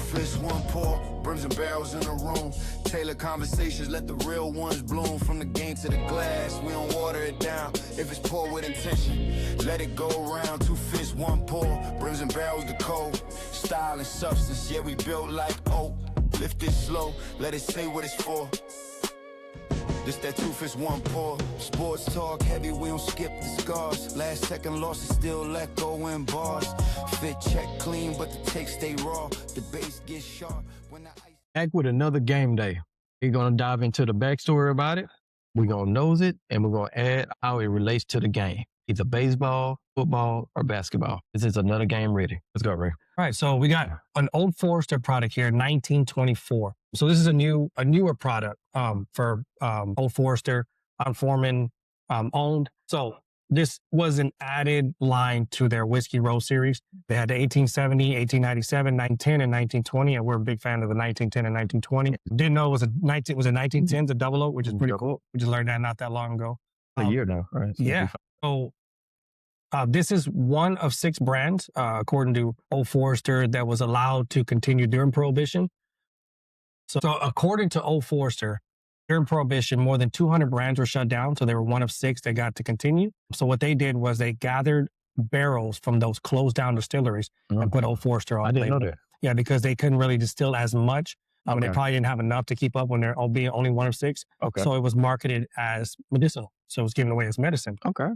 fists, one pour, brims and barrels in the room. Tailor conversations, let the real ones bloom. From the game to the glass, we don't water it down. If it's poured with intention, let it go around. Two fists, one pour, brims and barrels the code. Style and substance, yeah, we built like oak. Lift it slow, let it say what it's for. This that two fists, one pour. Sports talk heavy, we don't skip the scars. Last second losses still let go in bars. Fit check clean, but the take stay raw. The base gets sharp when the ice. Back with another game day. We're going to dive into the backstory about it. We're going to nose it, and we're going to add how it relates to the game. Either baseball, football, or basketball. This is another game ready. Let's go, Ray. All right, so we got an Old Forester product here, 1924. So this is a newer product for Old Forester, Foreman owned. So this was an added line to their Whiskey Row series. They had the 1870, 1897, 1910, and 1920, and we're a big fan of the 1910 and 1920. Didn't know it was a 1910, the double oak, which is pretty cool. We just learned that not that long ago. A year now, right? So yeah. So this is one of 6 brands, according to Old Forester, that was allowed to continue during Prohibition. So according to Old Forester, during Prohibition, more than 200 brands were shut down. So they were one of 6 that got to continue. So what they did was they gathered barrels from those closed down distilleries and put Old Forester on. I didn't know that. Yeah, because they couldn't really distill as much. They probably didn't have enough to keep up when they're being only one of 6. Okay. So it was marketed as medicinal. So it was given away as medicine. Okay.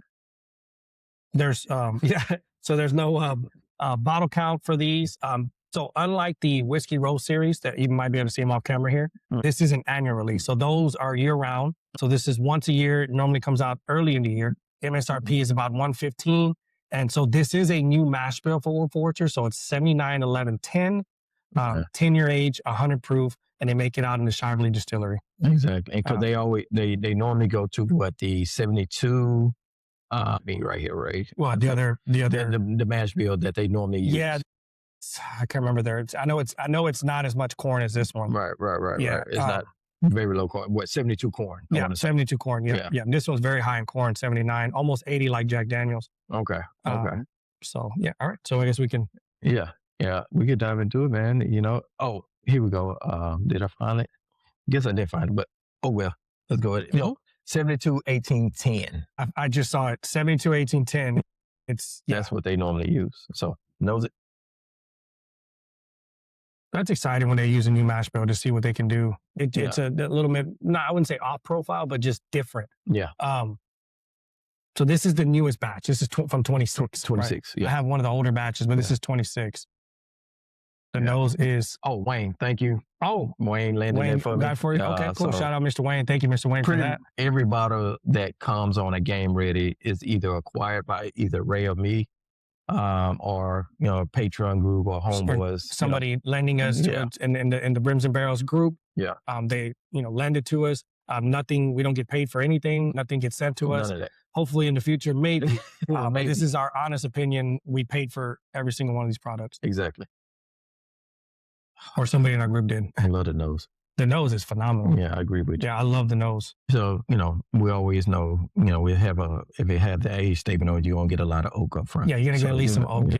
There's so there's no bottle count for these. So unlike the Whiskey Row series that you might be able to see them off camera here, this is an annual release. So those are year round. So this is once a year. It normally comes out early in the year. MSRP is about $115. And so this is a new mash bill for Old Forester. So it's 79, 11, 10, 10-year age, 100 proof, and they make it out in the Shively Distillery. Exactly. Because they normally go to what, the 72. Right here, right? Well, the mash bill that they normally use. Yeah, I can't remember there. I know it's not as much corn as this one. Right. Yeah, It's not very low corn. What, 72 corn? Yeah, 72 corn. Yeah. This one's very high in corn, 79, almost 80 like Jack Daniels. Okay. So yeah, all right. So I guess we can. Yeah, we could dive into it, man. Oh, here we go. Did I find it? Guess I didn't find it, but oh well. Let's go ahead. No. 72, 18, 10. I just saw it. 72, 18, 10. That's what they normally use. So knows it. That's exciting when they use a new mash bill to see what they can do. It's a little bit, I wouldn't say off profile, but just different. Yeah. So this is the newest batch. This is from 26. 26. Right? Yeah. I have one of the older batches, but this is 26. The nose is. Oh, Wayne, thank you. Oh, Wayne landed that for me. Got for you. Okay, cool. So shout out, Mr. Wayne. Thank you, Mr. Wayne, for that. Every bottle that comes on a game ready is either acquired by either Ray or me, or a Patreon group or homeboys. Somebody lending us to in the Brims and Barrels group. Yeah. They lend it to us. Nothing. We don't get paid for anything. Nothing gets sent to us. None of that. Hopefully in the future, maybe. Maybe. This is our honest opinion. We paid for every single one of these products. Exactly. Or somebody in our group did. I love the nose. The nose is phenomenal. Yeah, I agree with you. Yeah, I love the nose. So, we always know, we have if it have the age statement on it, you're going to get a lot of oak up front. Yeah, you're going to get at least some oak.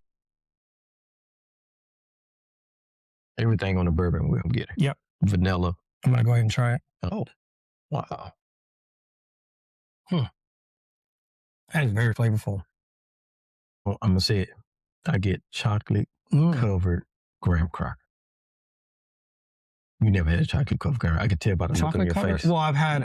Everything on the bourbon, we're going to get it. Yep. Vanilla. I'm going to go ahead and try it. Oh, wow. That is very flavorful. Well, I'm going to say it. I get chocolate covered graham cracker. You never had a chocolate covered graham. I can tell by the look on your face. Well, I've had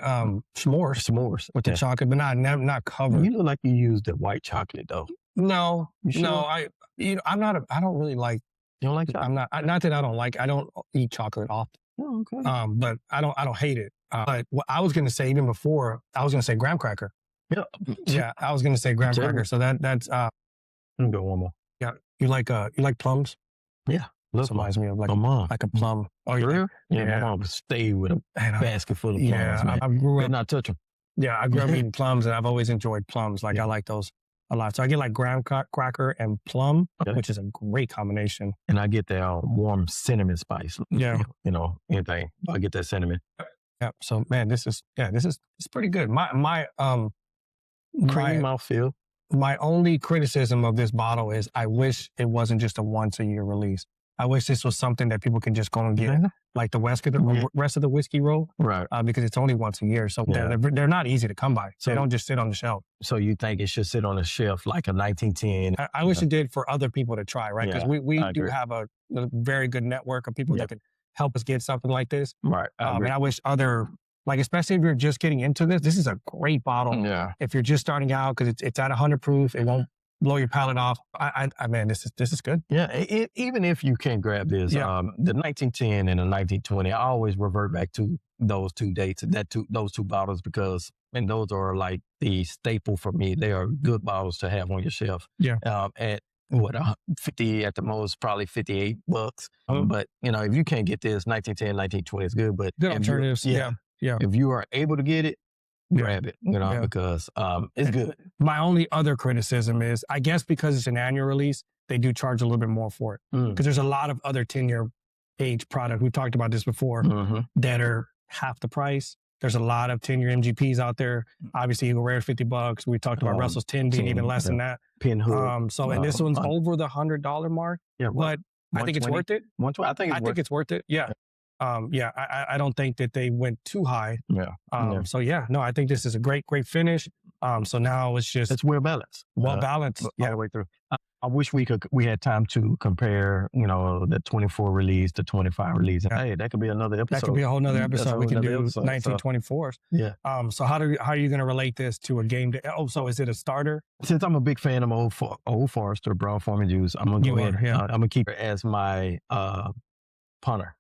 s'mores with the chocolate, but not covered. You look like you used the white chocolate though. No, sure? No. I don't really like. You don't like chocolate? Not that I don't like. I don't eat chocolate often. Oh, okay. But I don't hate it. But what I was going to say even before, I was going to say graham cracker. Yeah. Yeah, I was going to say graham cracker. So that's. Let me go one more. Yeah, you like plums? Yeah. This reminds me of like a plum. Oh, yeah? Yeah, my mom would stay with a basket full of plums, man. I grew up not touch them. Yeah, I grew up eating plums, and I've always enjoyed plums. I like those a lot. So I get like graham cracker and plum, which is a great combination. And I get that warm cinnamon spice. Yeah. Anything. I get that cinnamon. Yeah. So man, this is pretty good. My creamy mouthfeel. My only criticism of this bottle is I wish it wasn't just a once a year release. I wish this was something that people can just go and get, like the rest of the whiskey roll, Right. because it's only once a year. So they're not easy to come by. So they don't just sit on the shelf. So you think it should sit on a shelf like a 1910? I wish it did for other people to try, right? Because we do have a very good network of people that can help us get something like this. Right. And I wish like, especially if you're just getting into this is a great bottle. Yeah. If you're just starting out, because it's at 100 proof, it won't blow your palate off. Man, this is good. Yeah. Even if you can't grab this, the 1910 and the 1920, I always revert back to those two dates, those two bottles, because those are like the staple for me. They are good bottles to have on your shelf. Yeah. At what, 50 at the most, probably $58. But if you can't get this, 1910, 1920 is good. But good alternatives. Yeah. If you are able to get it, grab it, because it's good. My only other criticism is, I guess because it's an annual release, they do charge a little bit more for it. Because there's a lot of other 10-year age product, we've talked about this before, that are half the price. There's a lot of 10-year MGPs out there. Obviously, Eagle Rare $50. We talked about Russell's 10 being even less than that. Pinhood. And this one's over the $100 mark. Yeah, but I think it's worth it. I think it's worth it. Yeah. I don't think that they went too high. So I think this is a great finish. So now it's well balanced. All the way through. I wish we had time to compare, the 24 release, the 25 release. And, hey, that could be another episode. That could be a whole nother episode. We can do 1924s. Yeah. So how are you going to relate this to a game day? Oh, so is it a starter? Since I'm a big fan of Old Forester Brown Farming Juice, I'm going to go ahead. I'm going to keep it as my punter.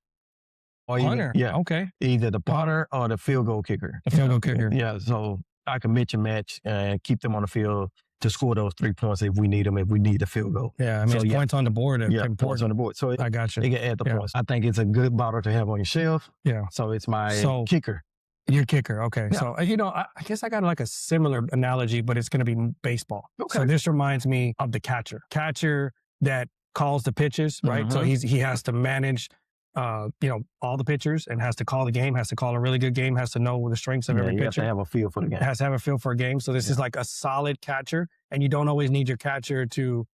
Punter? Yeah. Okay. Either the punter or the field goal kicker. The field goal kicker. Yeah. So I can mix and match and keep them on the field to score those 3 points if we need them, if we need a field goal. Yeah, it's points on the board. Points on the board. So I got you. They can add the points. I think it's a good bottle to have on your shelf. Yeah. So it's my kicker. Your kicker, okay. Yeah. So, I guess I got like a similar analogy, but it's going to be baseball. Okay. So this reminds me of the catcher. Catcher that calls the pitches, right? So he has to manage all the pitchers and has to call the game, has to call a really good game, has to know the strengths of every pitcher. Has to have a feel for the game. Has to have a feel for a game. So this is like a solid catcher, and you don't always need your catcher to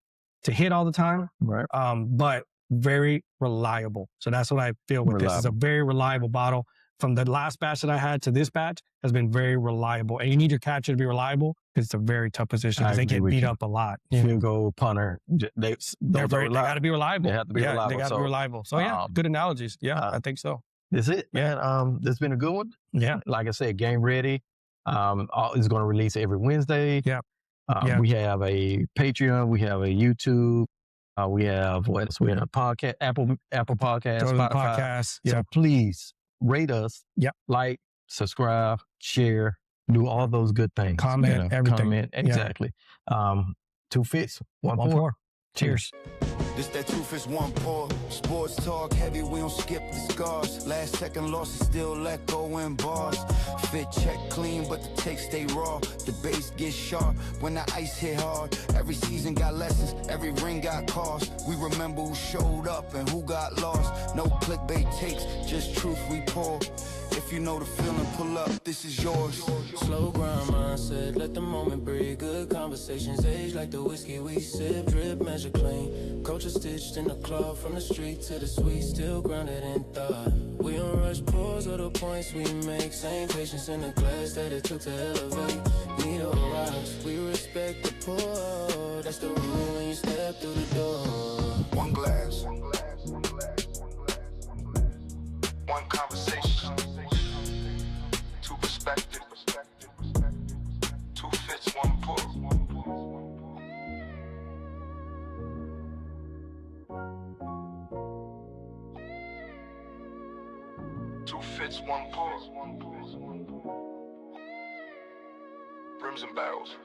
hit all the time, right? But very reliable. So that's what I feel with this. It's a very reliable bottle. From the last batch that I had to this batch has been very reliable. And you need your catcher to be reliable because it's a very tough position because they get beat up a lot. Field goal, punter, they got to be reliable. They have to be reliable. They got to be reliable. So good analogies. Yeah, I think so. That's it, man. This has been a good one. Yeah. Like I said, game ready. It's going to release every Wednesday. Yeah. We have a Patreon. We have a YouTube. We have what else? We have a podcast, Apple Podcasts, Spotify. Podcasts. So please rate us. Yeah. Like, subscribe, share, do all those good things. Comment, everything. Comment, exactly. 2 fits, one pour. Cheers. This that 2 fits, 1 pour. Sports talk heavy, we don't skip the scars. Last second losses still let go in bars. Fit check clean, but the take stay raw. The base gets sharp when the ice hit hard. Every season got lessons, every ring got cost. We remember who showed up and who got lost. No clickbait takes, just truth we pour. If you know the feeling, pull up, this is yours. Slow grind mindset, let the moment breathe. Good conversations age like the whiskey we sip. Drip, measure clean. Culture stitched in the cloth. From the street to the suite, still grounded in thought. We don't rush pause of the points we make. Same patience in the glass that it took to elevate. Need a rise, we respect the pour. That's the rule when you step through the door. One glass, one conversation, 2 perspectives, 2 fits, 1 pour. Two fits, 1 pour. Brims and barrels.